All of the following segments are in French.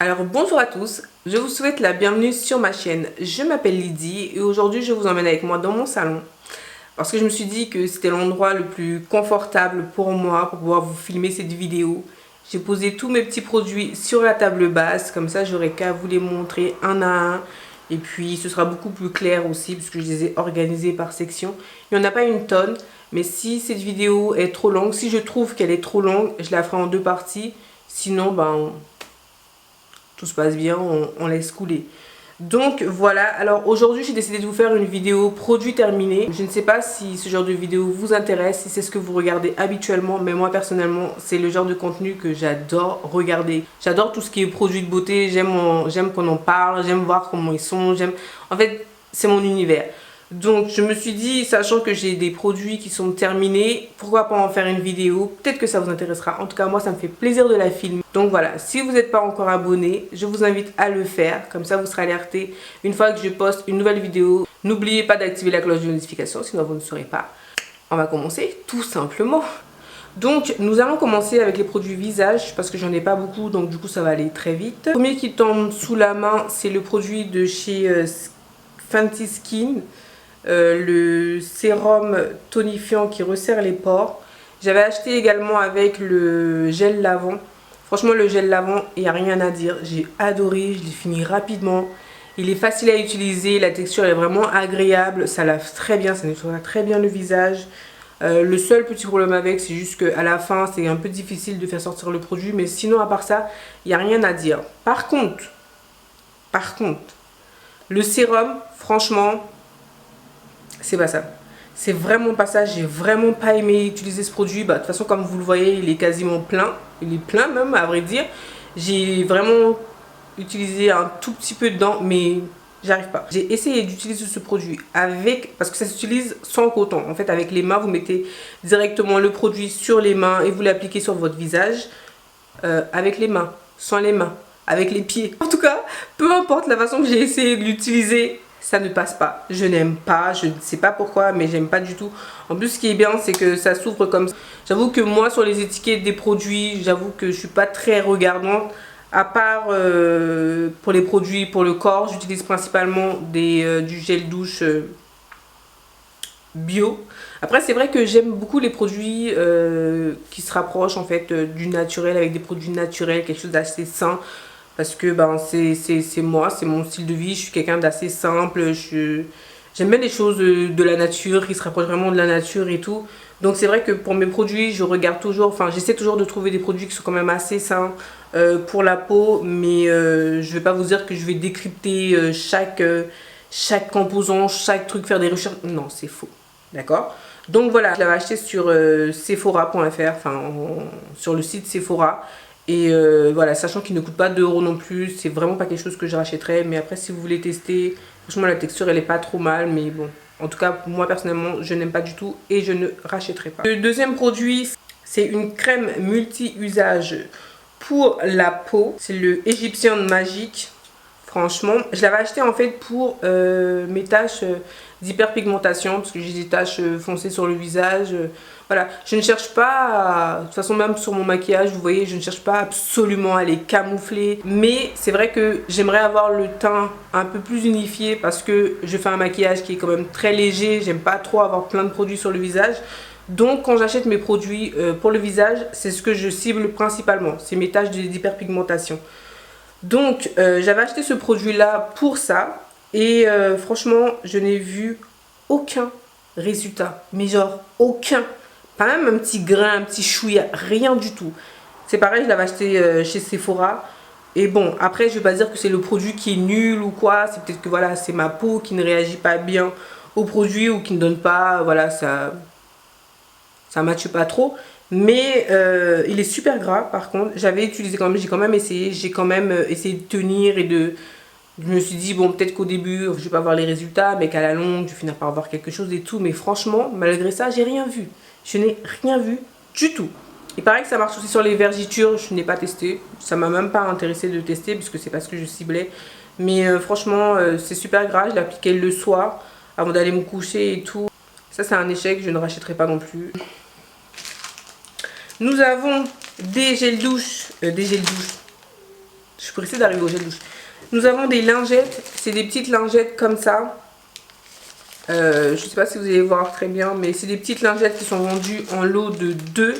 Alors bonjour à tous, je vous souhaite la bienvenue sur ma chaîne. Je m'appelle Lydie et aujourd'hui je vous emmène avec moi dans mon salon parce que je me suis dit que c'était l'endroit le plus confortable pour moi pour pouvoir vous filmer cette vidéo. J'ai posé tous mes petits produits sur la table basse, comme ça j'aurai qu'à vous les montrer un à un et puis ce sera beaucoup plus clair aussi puisque je les ai organisés par section. Il n'y en a pas une tonne, mais si cette vidéo est trop longue, si je trouve qu'elle est trop longue, je la ferai en deux parties. Sinon, tout se passe bien, on laisse couler. Donc voilà, alors aujourd'hui j'ai décidé de vous faire une vidéo produit terminé. Je ne sais pas si ce genre de vidéo vous intéresse, si c'est ce que vous regardez habituellement, mais moi personnellement c'est le genre de contenu que j'adore regarder. J'adore tout ce qui est produit de beauté, j'aime qu'on en parle, j'aime voir comment ils sont, en fait c'est mon univers. Donc je me suis dit, sachant que j'ai des produits qui sont terminés, pourquoi pas en faire une vidéo? Peut-être que ça vous intéressera. En tout cas, moi, ça me fait plaisir de la filmer. Donc voilà, si vous n'êtes pas encore abonné, je vous invite à le faire. Comme ça, vous serez alerté une fois que je poste une nouvelle vidéo. N'oubliez pas d'activer la cloche de notification, sinon vous ne saurez pas. On va commencer tout simplement. Donc nous allons commencer avec les produits visage parce que j'en ai pas beaucoup, donc du coup ça va aller très vite. Le premier qui tombe sous la main, c'est le produit de chez Fenty Skin. Le sérum tonifiant qui resserre les pores. J'avais acheté également avec le gel lavant. Franchement le gel lavant, il n'y a rien à dire. J'ai adoré, je l'ai fini rapidement. Il est facile à utiliser, la texture est vraiment agréable. Ça lave très bien, ça nettoie très bien le visage. Le seul petit problème avec, c'est juste qu'à la fin, c'est un peu difficile de faire sortir le produit. Mais sinon, à part ça, il n'y a rien à dire. Par contre, le sérum, franchement, c'est pas ça. C'est vraiment pas ça. J'ai vraiment pas aimé utiliser ce produit. De toute façon, comme vous le voyez, il est quasiment plein. Il est plein même, à vrai dire. J'ai vraiment utilisé un tout petit peu dedans, mais j'arrive pas. J'ai essayé d'utiliser ce produit avec, parce que ça s'utilise sans coton. En fait, avec les mains, vous mettez directement le produit sur les mains et vous l'appliquez sur votre visage. Avec les mains, sans les mains, avec les pieds. En tout cas, peu importe la façon que j'ai essayé de l'utiliser, ça ne passe pas. Je n'aime pas, je ne sais pas pourquoi, mais j'aime pas du tout. En plus, ce qui est bien, c'est que ça s'ouvre comme ça. J'avoue que moi, sur les étiquettes des produits, j'avoue que je suis pas très regardante. À part pour les produits pour le corps, j'utilise principalement du gel douche bio. Après, c'est vrai que j'aime beaucoup les produits qui se rapprochent en fait du naturel, avec des produits naturels, quelque chose d'assez sain. Parce que c'est moi, c'est mon style de vie, je suis quelqu'un d'assez simple, j'aime bien les choses de la nature, qui se rapprochent vraiment de la nature et tout. Donc c'est vrai que pour mes produits, je regarde toujours, enfin j'essaie toujours de trouver des produits qui sont quand même assez sains pour la peau. Mais je vais pas vous dire que je vais décrypter chaque composant, chaque truc, faire des recherches. Non, c'est faux, d'accord? Donc voilà, je l'avais acheté sur Sephora.fr, enfin sur le site Sephora. Et voilà, sachant qu'il ne coûte pas 2 € non plus, c'est vraiment pas quelque chose que je rachèterais. Mais après, si vous voulez tester, franchement, la texture elle est pas trop mal. Mais bon, en tout cas, moi personnellement, je n'aime pas du tout et je ne rachèterai pas. Le deuxième produit, c'est une crème multi-usage pour la peau. C'est le Egyptian Magic. Franchement, je l'avais acheté en fait pour mes taches d'hyperpigmentation parce que j'ai des taches foncées sur le visage. Voilà, je ne cherche pas, de toute façon même sur mon maquillage, vous voyez, je ne cherche pas absolument à les camoufler. Mais c'est vrai que j'aimerais avoir le teint un peu plus unifié parce que je fais un maquillage qui est quand même très léger. J'aime pas trop avoir plein de produits sur le visage. Donc quand j'achète mes produits pour le visage, c'est ce que je cible principalement, c'est mes taches d'hyperpigmentation. Donc j'avais acheté ce produit là pour ça et franchement je n'ai vu aucun résultat, mais genre aucun, pas même un petit grain, un petit chouïa, rien du tout. C'est pareil, je l'avais acheté chez Sephora et bon après je vais pas dire que c'est le produit qui est nul ou quoi, c'est peut-être que voilà c'est ma peau qui ne réagit pas bien au produit ou qui ne donne pas, voilà ça matche pas trop. Mais il est super gras par contre. J'avais utilisé quand même, j'ai quand même essayé. J'ai quand même essayé de tenir et de... Je me suis dit, bon, peut-être qu'au début, je vais pas voir les résultats, mais qu'à la longue, je vais finir par avoir quelque chose et tout. Mais franchement, malgré ça, j'ai rien vu. Je n'ai rien vu du tout. Il paraît que ça marche aussi sur les vergitures. Je n'ai pas testé. Ça m'a même pas intéressé de tester, puisque c'est pas ce que je ciblais. Mais franchement, c'est super gras. Je l'ai appliqué le soir, avant d'aller me coucher et tout. Ça, c'est un échec. Je ne rachèterai pas non plus. Nous avons des gels douche. Je suis pressée d'arriver au gel douche. Nous avons des lingettes, c'est des petites lingettes comme ça. Je sais pas si vous allez voir très bien, mais c'est des petites lingettes qui sont vendues en lot de 2.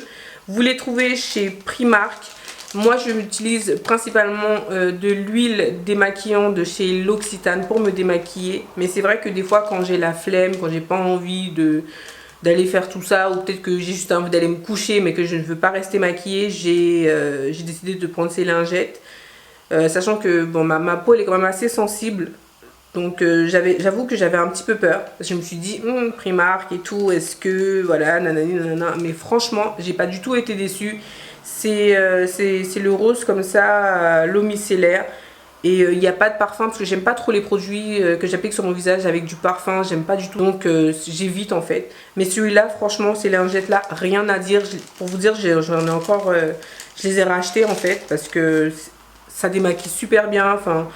Vous les trouvez chez Primark. Moi, je utilise principalement de l'huile démaquillante de chez L'Occitane pour me démaquiller. Mais c'est vrai que des fois, quand j'ai la flemme, quand j'ai pas envie d'aller faire tout ça, ou peut-être que j'ai juste envie d'aller me coucher, mais que je ne veux pas rester maquillée, j'ai décidé de prendre ces lingettes. Sachant que bon, ma peau elle est quand même assez sensible. Donc j'avoue que j'avais un petit peu peur. Parce que je me suis dit, Primark et tout, est-ce que, voilà, nanani, nanana. Mais franchement, j'ai pas du tout été déçue. C'est le rose comme ça, l'eau micellaire. Et il n'y a pas de parfum parce que j'aime pas trop les produits que j'applique sur mon visage avec du parfum. J'aime pas du tout. Donc j'évite en fait. Mais celui-là, franchement, ces lingettes-là, rien à dire. Pour vous dire, j'en ai encore... je les ai rachetés en fait parce que ça démaquille super bien. Enfin...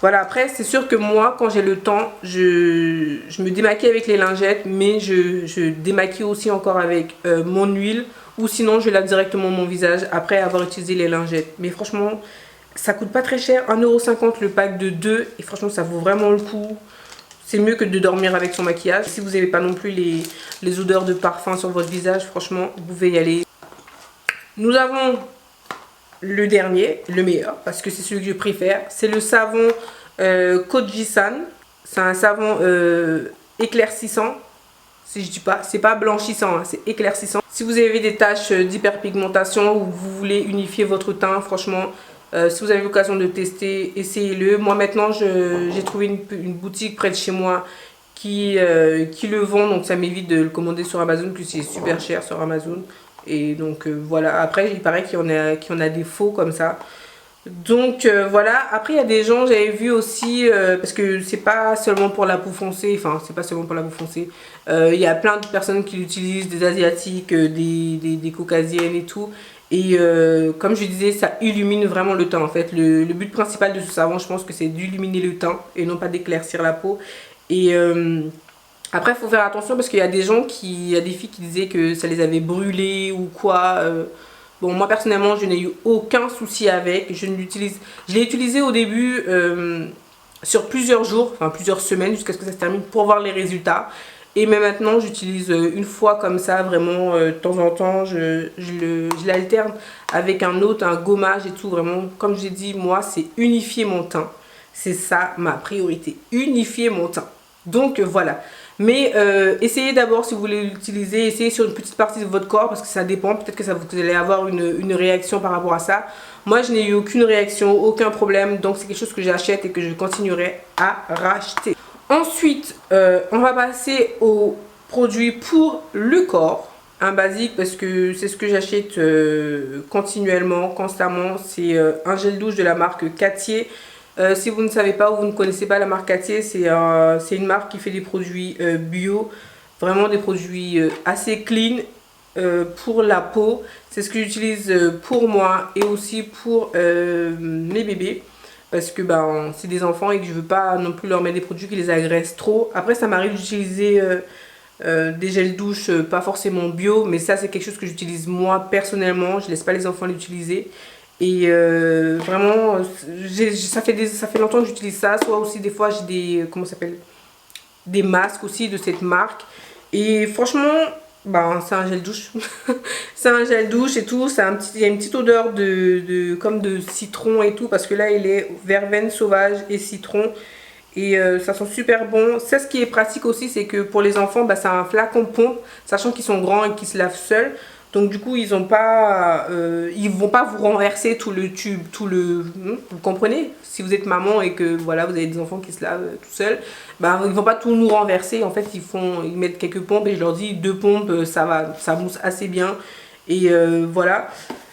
Voilà, après, c'est sûr que moi, quand j'ai le temps, je me démaquille avec les lingettes, mais je démaquille aussi encore avec mon huile, ou sinon, je lave directement mon visage après avoir utilisé les lingettes. Mais franchement, ça coûte pas très cher, 1,50 € le pack de 2, et franchement, ça vaut vraiment le coup. C'est mieux que de dormir avec son maquillage. Si vous n'avez pas non plus les odeurs de parfum sur votre visage, franchement, vous pouvez y aller. Nous avons... le dernier, le meilleur, parce que c'est celui que je préfère, c'est le savon Kojisan. C'est un savon éclaircissant. Si je dis pas, c'est pas blanchissant, hein, c'est éclaircissant. Si vous avez des taches d'hyperpigmentation ou vous voulez unifier votre teint, franchement, si vous avez l'occasion de tester, essayez-le. Moi maintenant, j'ai trouvé une boutique près de chez moi qui le vend, donc ça m'évite de le commander sur Amazon, puis c'est super cher sur Amazon. Et donc voilà, après il paraît qu'il y en a des faux comme ça. Donc voilà, après il y a des gens, j'avais vu aussi, parce que c'est pas seulement pour la peau foncée, enfin c'est pas seulement pour la peau foncée, il y a plein de personnes qui l'utilisent, des asiatiques, des caucasiennes et tout. Et comme je disais, ça illumine vraiment le teint en fait. Le but principal de ce savon, je pense que c'est d'illuminer le teint et non pas d'éclaircir la peau. Et... après, il faut faire attention parce qu'il y a des gens il y a des filles qui disaient que ça les avait brûlées ou quoi. Bon, moi personnellement, je n'ai eu aucun souci avec. Je l'ai utilisé au début sur plusieurs jours, enfin plusieurs semaines jusqu'à ce que ça se termine pour voir les résultats. Et même maintenant, j'utilise une fois comme ça, vraiment de temps en temps. Je l'alterne avec un autre, un gommage et tout. Vraiment, comme j'ai dit, moi, c'est unifier mon teint. C'est ça ma priorité, unifier mon teint. Donc voilà. Mais essayez d'abord, si vous voulez l'utiliser, essayez sur une petite partie de votre corps parce que ça dépend, peut-être que vous allez avoir une réaction par rapport à ça. Moi je n'ai eu aucune réaction, aucun problème, donc c'est quelque chose que j'achète et que je continuerai à racheter. Ensuite, on va passer aux produits pour le corps. Un basique parce que c'est ce que j'achète continuellement, constamment. C'est un gel douche de la marque Cartier. Si vous ne savez pas ou vous ne connaissez pas la marque Cartier, c'est une marque qui fait des produits bio, vraiment des produits assez clean pour la peau. C'est ce que j'utilise pour moi et aussi pour mes bébés. Parce que c'est des enfants et que je veux pas non plus leur mettre des produits qui les agressent trop. Après ça m'arrive d'utiliser des gels douche pas forcément bio, mais ça c'est quelque chose que j'utilise moi personnellement. Je laisse pas les enfants l'utiliser. Et vraiment, ça fait longtemps que j'utilise ça. Soit aussi des fois j'ai des, comment ça s'appelle, des masques aussi de cette marque. Et franchement, c'est un gel douche. C'est un gel douche et tout. Il y a une petite odeur comme de citron et tout. Parce que là il est verveine sauvage et citron. Et ça sent super bon. Ça, ce qui est pratique aussi, c'est que pour les enfants, c'est un flacon pompe. Sachant qu'ils sont grands et qu'ils se lavent seuls. Donc du coup, ils vont pas vous renverser tout le tube, vous comprenez? Si vous êtes maman et que voilà, vous avez des enfants qui se lavent tout seuls, ils vont pas tout nous renverser. En fait, ils mettent quelques pompes et je leur dis 2 pompes, ça va, ça mousse assez bien. Et voilà.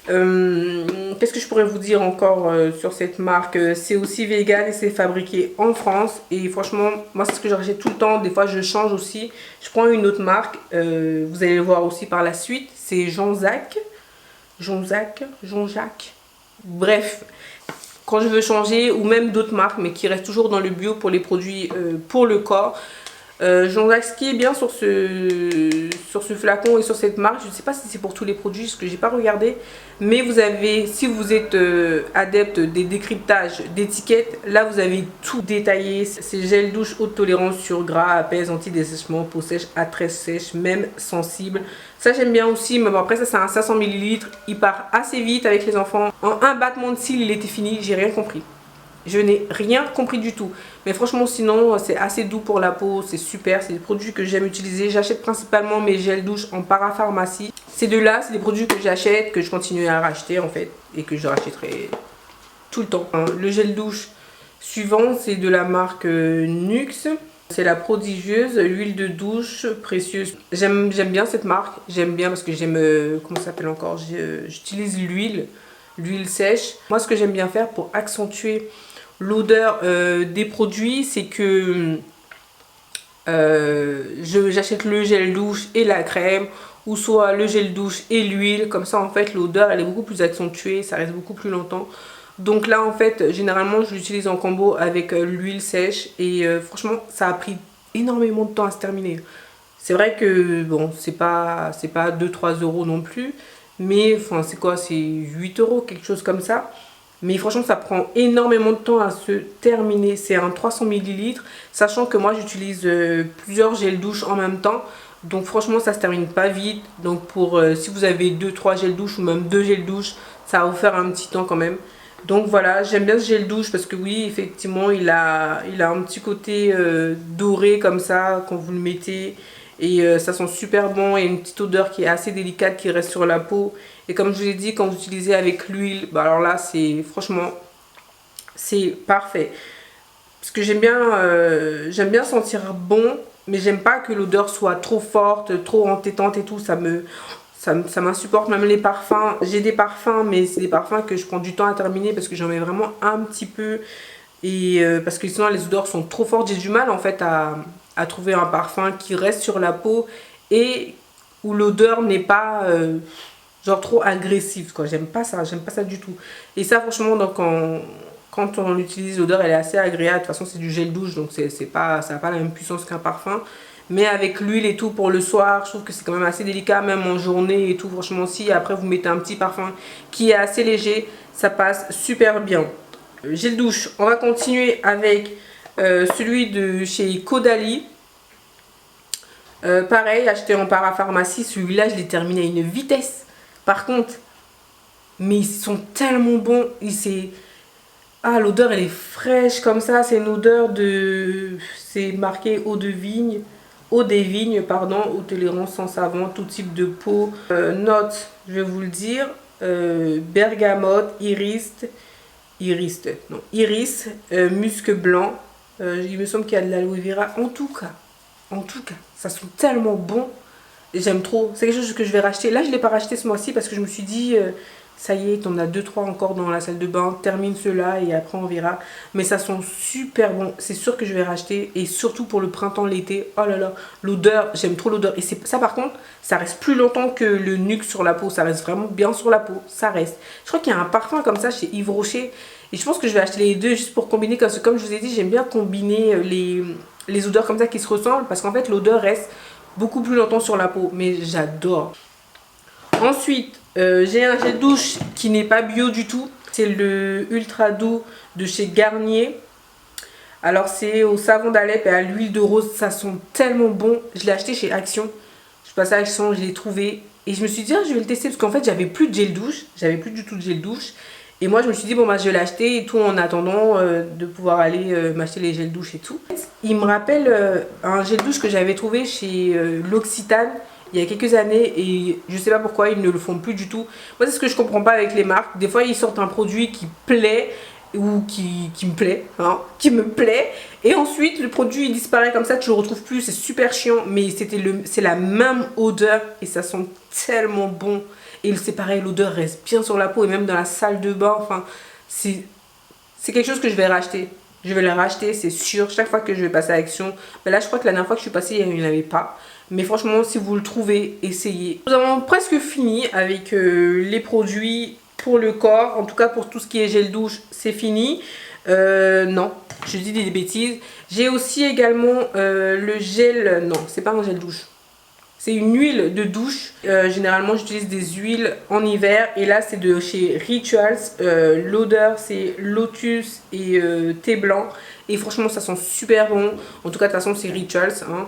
Qu'est-ce que je pourrais vous dire encore sur cette marque? C'est aussi vegan et c'est fabriqué en France. Et franchement, moi c'est ce que je rachète tout le temps. Des fois je change aussi. Je prends une autre marque. Vous allez le voir aussi par la suite. C'est Jean-Jacques. Bref, quand je veux changer, ou même d'autres marques, mais qui restent toujours dans le bio pour les produits pour le corps. Jean-Jacques, ce qui est bien sur ce flacon et sur cette marque, je ne sais pas si c'est pour tous les produits, parce que j'ai pas regardé, mais vous avez, si vous êtes adepte des décryptages d'étiquettes, là vous avez tout détaillé. C'est gel douche haute tolérance sur gras, apaise, anti-dessèchement, peau sèche, à très sèche, même sensible. Ça j'aime bien aussi, mais bon après ça c'est un 500 ml, il part assez vite avec les enfants. En un battement de cils il était fini, j'ai rien compris. Je n'ai rien compris du tout. Mais franchement, sinon, c'est assez doux pour la peau. C'est super. C'est des produits que j'aime utiliser. J'achète principalement mes gels douche en parapharmacie. Ces deux-là, c'est des produits que j'achète, que je continue à racheter en fait. Et que je rachèterai tout le temps. Le gel douche suivant, c'est de la marque Nuxe. C'est la prodigieuse huile de douche précieuse. J'aime bien cette marque. J'aime bien parce que j'aime... comment ça s'appelle encore? J'utilise l'huile sèche. Moi, ce que j'aime bien faire pour accentuer l'odeur des produits, c'est que j'achète le gel douche et la crème, ou soit le gel douche et l'huile. Comme ça, en fait, l'odeur, elle est beaucoup plus accentuée, ça reste beaucoup plus longtemps. Donc là, en fait, généralement, je l'utilise en combo avec l'huile sèche. Et franchement, ça a pris énormément de temps à se terminer. C'est vrai que, bon, c'est pas 2-3 euros non plus. Mais, enfin, c'est quoi? C'est 8 euros, quelque chose comme ça. Mais franchement, ça prend énormément de temps à se terminer. C'est un 300 ml. Sachant que moi, j'utilise plusieurs gels douche en même temps. Donc franchement, ça se termine pas vite. Donc pour si vous avez 2-3 gels douche ou même 2 gels douche, ça va vous faire un petit temps quand même. Donc voilà, j'aime bien ce gel douche parce que oui, effectivement, il a un petit côté doré comme ça quand vous le mettez. Et ça sent super bon. Il y a une petite odeur qui est assez délicate qui reste sur la peau. Et comme je vous l'ai dit, quand vous utilisez avec l'huile, bah alors là, c'est franchement, c'est parfait. Parce que j'aime bien sentir bon, mais j'aime pas que l'odeur soit trop forte, trop entêtante et tout. Ça m'insupporte. Même les parfums. J'ai des parfums, mais c'est des parfums que je prends du temps à terminer parce que j'en mets vraiment un petit peu. Et parce que sinon, les odeurs sont trop fortes. J'ai du mal en fait à trouver un parfum qui reste sur la peau et où l'odeur n'est pas genre trop agressive, quoi. J'aime pas ça du tout. Et ça, franchement, donc quand on l'utilise, l'odeur elle est assez agréable. De toute façon, c'est du gel douche, donc ça n'a pas la même puissance qu'un parfum. Mais avec l'huile et tout pour le soir, je trouve que c'est quand même assez délicat, même en journée et tout. Franchement, si après vous mettez un petit parfum qui est assez léger, ça passe super bien. Gel douche, on va continuer avec celui de chez Caudalie. Pareil, acheté en parapharmacie, celui-là je l'ai terminé à une vitesse. Par contre, mais ils sont tellement bons. Ah, l'odeur elle est fraîche comme ça. C'est une odeur de... C'est marqué eau de vigne. Eau des vignes, pardon. Eau tolérance sans savon, tout type de peau. Note, je vais vous le dire. Bergamote, iris, musc blanc. Il me semble qu'il y a de l'aloe vera. En tout cas, ça sent tellement bon. J'aime trop. C'est quelque chose que je vais racheter. Là, je ne l'ai pas racheté ce mois-ci parce que je me suis dit, ça y est, t'en as 2-3 encore dans la salle de bain. Termine cela et après on verra. Mais ça sent super bon. C'est sûr que je vais racheter. Et surtout pour le printemps, l'été. Oh là là, l'odeur, j'aime trop l'odeur. Et ça par contre, ça reste plus longtemps que le Nuxe sur la peau. Ça reste vraiment bien sur la peau. Ça reste. Je crois qu'il y a un parfum comme ça chez Yves Rocher. Et je pense que je vais acheter les deux juste pour combiner. Parce que comme je vous ai dit, j'aime bien combiner les odeurs comme ça qui se ressemblent. Parce qu'en fait, l'odeur reste beaucoup plus longtemps sur la peau, mais j'adore. Ensuite, j'ai un gel douche qui n'est pas bio du tout. C'est le Ultra Doux de chez Garnier. Alors c'est au savon d'Alep et à l'huile de rose. Ça sent tellement bon. Je l'ai acheté chez Action. Je suis passée à Action, je l'ai trouvé. Et je me suis dit, ah, je vais le tester. Parce qu'en fait, j'avais plus de gel douche. J'avais plus du tout de gel douche. Et moi, je me suis dit, bon, bah, je vais l'acheter et tout en attendant de pouvoir aller m'acheter les gels douche et tout. Il me rappelle un gel douche que j'avais trouvé chez l'Occitane il y a quelques années et je sais pas pourquoi ils ne le font plus du tout. Moi, c'est ce que je comprends pas avec les marques. Des fois, ils sortent un produit qui plaît ou qui me plaît, hein, qui me plaît. Et ensuite, le produit il disparaît comme ça, tu le retrouves plus. C'est super chiant, mais c'est la même odeur et ça sent tellement bon. Et c'est pareil, l'odeur reste bien sur la peau et même dans la salle de bain. Enfin, c'est quelque chose que je vais racheter. Je vais le racheter, c'est sûr. Chaque fois que je vais passer à Action. Mais là, je crois que la dernière fois que je suis passée, il n'y en avait pas. Mais franchement, si vous le trouvez, essayez. Nous avons presque fini avec les produits pour le corps. En tout cas, pour tout ce qui est gel douche, c'est fini. Non, je dis des bêtises. J'ai aussi également le gel, non, c'est pas un gel douche. C'est une huile de douche. Généralement, j'utilise des huiles en hiver. Et là, c'est de chez Rituals. L'odeur, c'est lotus et thé blanc. Et franchement, ça sent super bon. En tout cas, de toute façon, c'est Rituals. Hein.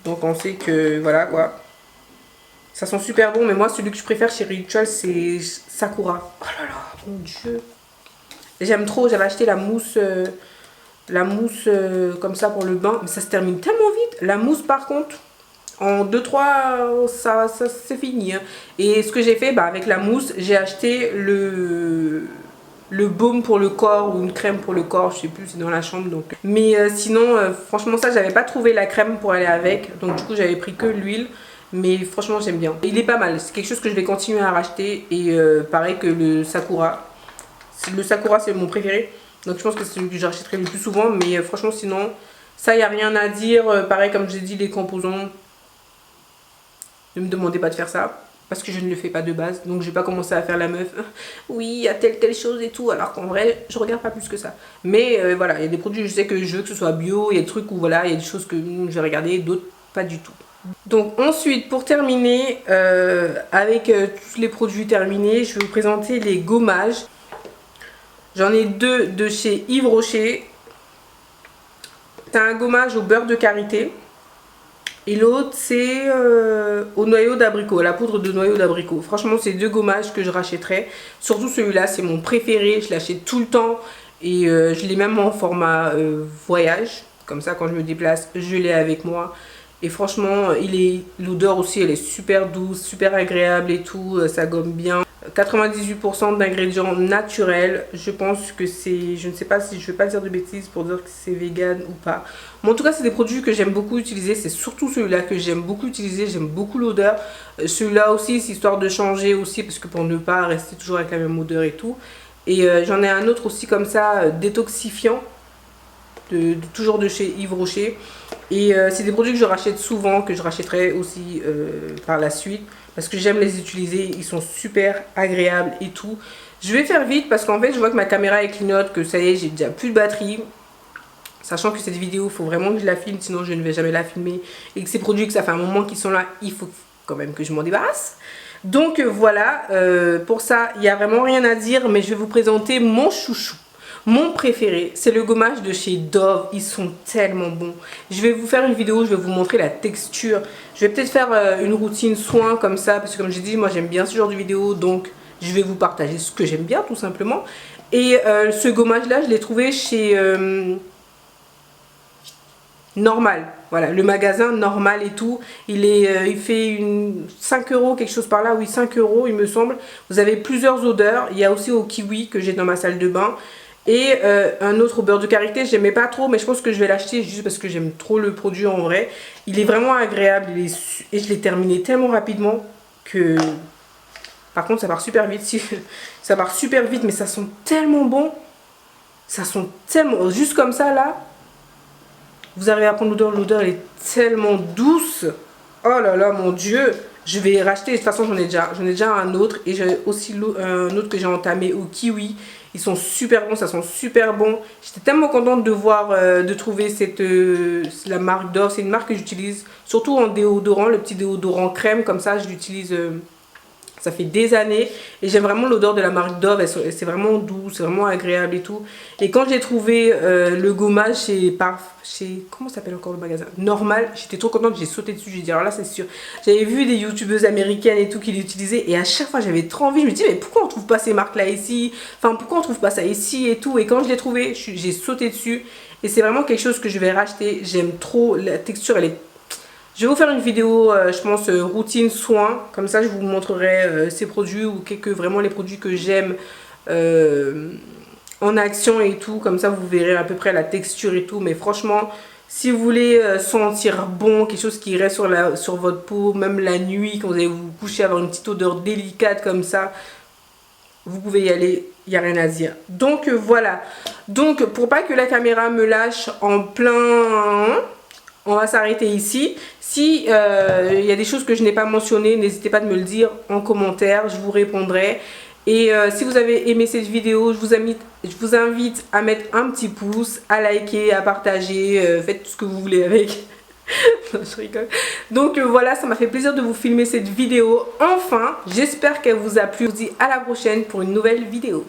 Donc, on sait que, voilà, quoi. Ça sent super bon. Mais moi, celui que je préfère chez Rituals, c'est Sakura. Oh là là, mon Dieu. J'aime trop. J'avais acheté la mousse... comme ça pour le bain. Mais ça se termine tellement vite. La mousse, par contre... En 2-3, ça c'est fini. Hein. Et ce que j'ai fait, bah, avec la mousse, j'ai acheté le baume pour le corps ou une crème pour le corps, je sais plus, c'est dans la chambre. Donc. Mais sinon, franchement, ça, j'avais pas trouvé la crème pour aller avec. Donc, du coup, j'avais pris que l'huile. Mais franchement, j'aime bien. Il est pas mal. C'est quelque chose que je vais continuer à racheter. Et pareil que le Sakura. Le Sakura, c'est mon préféré. Donc, je pense que c'est celui que je rachèterai le plus souvent. Mais franchement, sinon, ça, il n'y a rien à dire. Pareil, comme j'ai dit, les composants. Ne me demandez pas de faire ça, parce que je ne le fais pas de base. Donc je vais pas commencer à faire la meuf. Oui, il y a telle chose et tout, alors qu'en vrai, je regarde pas plus que ça. Mais voilà, il y a des produits, je sais que je veux que ce soit bio, il y a des trucs où voilà, il y a des choses que je vais regarder, d'autres pas du tout. Donc ensuite, pour terminer, avec tous les produits terminés, je vais vous présenter les gommages. J'en ai deux de chez Yves Rocher. C'est un gommage au beurre de karité. Et l'autre, c'est au noyau d'abricot, la poudre de noyau d'abricot. Franchement, c'est deux gommages que je rachèterais. Surtout celui-là, c'est mon préféré. Je l'achète tout le temps. Et je l'ai même en format voyage. Comme ça, quand je me déplace, je l'ai avec moi. Et franchement, l'odeur aussi, elle est super douce, super agréable et tout. Ça gomme bien. 98% d'ingrédients naturels. Je pense que c'est... Je ne sais pas si je ne vais pas dire de bêtises pour dire que c'est vegan ou pas. Mais en tout cas, c'est des produits que j'aime beaucoup utiliser. C'est surtout celui-là que j'aime beaucoup utiliser. J'aime beaucoup l'odeur. Celui-là aussi, c'est histoire de changer aussi. Parce que pour ne pas rester toujours avec la même odeur et tout. Et j'en ai un autre aussi comme ça, détoxifiant. Toujours de chez Yves Rocher. Et c'est des produits que je rachète souvent, que je rachèterai aussi par la suite. Parce que j'aime les utiliser, ils sont super agréables et tout. Je vais faire vite parce qu'en fait je vois que ma caméra elle clignote, que ça y est j'ai déjà plus de batterie. Sachant que cette vidéo, il faut vraiment que je la filme, sinon je ne vais jamais la filmer. Et que ces produits, que ça fait un moment qu'ils sont là, il faut quand même que je m'en débarrasse. Donc voilà, pour ça, il n'y a vraiment rien à dire, mais je vais vous présenter mon chouchou. Mon préféré, c'est le gommage de chez Dove. Ils sont tellement bons. Je vais vous faire une vidéo, je vais vous montrer la texture. Je vais peut-être faire une routine soin comme ça, parce que comme j'ai dit, moi j'aime bien ce genre de vidéo, donc je vais vous partager ce que j'aime bien tout simplement. Et ce gommage là, je l'ai trouvé chez Normal. Voilà, le magasin Normal et tout. Il fait 5 euros, quelque chose par là. Oui, 5 euros il me semble. Vous avez plusieurs odeurs. Il y a aussi au kiwi que j'ai dans ma salle de bain. Et un autre au beurre de karité, j'aimais pas trop, mais je pense que je vais l'acheter juste parce que j'aime trop le produit en vrai. Il est vraiment agréable et je l'ai terminé tellement rapidement que... Par contre, ça part super vite. Ça part super vite, mais ça sent tellement bon. Ça sent tellement... Juste comme ça, là, vous arrivez à prendre l'odeur. L'odeur, elle est tellement douce. Oh là là, mon Dieu. Je vais racheter. De toute façon, j'en ai déjà un autre. Et j'ai aussi un autre que j'ai entamé au kiwi. Ils sont super bons, ça sent super bon. J'étais tellement contente de voir, de trouver la marque Dove. C'est une marque que j'utilise surtout en déodorant, le petit déodorant crème comme ça. Je l'utilise, ça fait des années. Et j'aime vraiment l'odeur de la marque Dove. C'est vraiment doux, c'est vraiment agréable et tout. Et quand j'ai trouvé le gommage chez comment s'appelle encore le magasin Normal, j'étais trop contente, j'ai sauté dessus. J'ai dit alors là c'est sûr. J'avais vu des youtubeuses américaines et tout qui l'utilisaient. Et à chaque fois j'avais trop envie. Je me dis mais pourquoi on trouve pas ces marques là ici? Enfin pourquoi on trouve pas ça ici et tout. Et quand je l'ai trouvé, j'ai sauté dessus. Et c'est vraiment quelque chose que je vais racheter. J'aime trop, la texture elle est... Je vais vous faire une vidéo, je pense, routine soin. Comme ça, je vous montrerai ces produits ou vraiment les produits que j'aime en action et tout. Comme ça, vous verrez à peu près la texture et tout. Mais franchement, si vous voulez sentir bon, quelque chose qui reste sur votre peau, même la nuit, quand vous allez vous coucher, avoir une petite odeur délicate comme ça, vous pouvez y aller. Il n'y a rien à dire. Donc, voilà. Donc, pour pas que la caméra me lâche en plein... On va s'arrêter ici. Si y a des choses que je n'ai pas mentionnées, n'hésitez pas à me le dire en commentaire, je vous répondrai. Et si vous avez aimé cette vidéo, je vous invite à mettre un petit pouce, à liker, à partager, faites tout ce que vous voulez avec. Non, je rigole. Donc voilà, ça m'a fait plaisir de vous filmer cette vidéo. Enfin, j'espère qu'elle vous a plu. Je vous dis à la prochaine pour une nouvelle vidéo.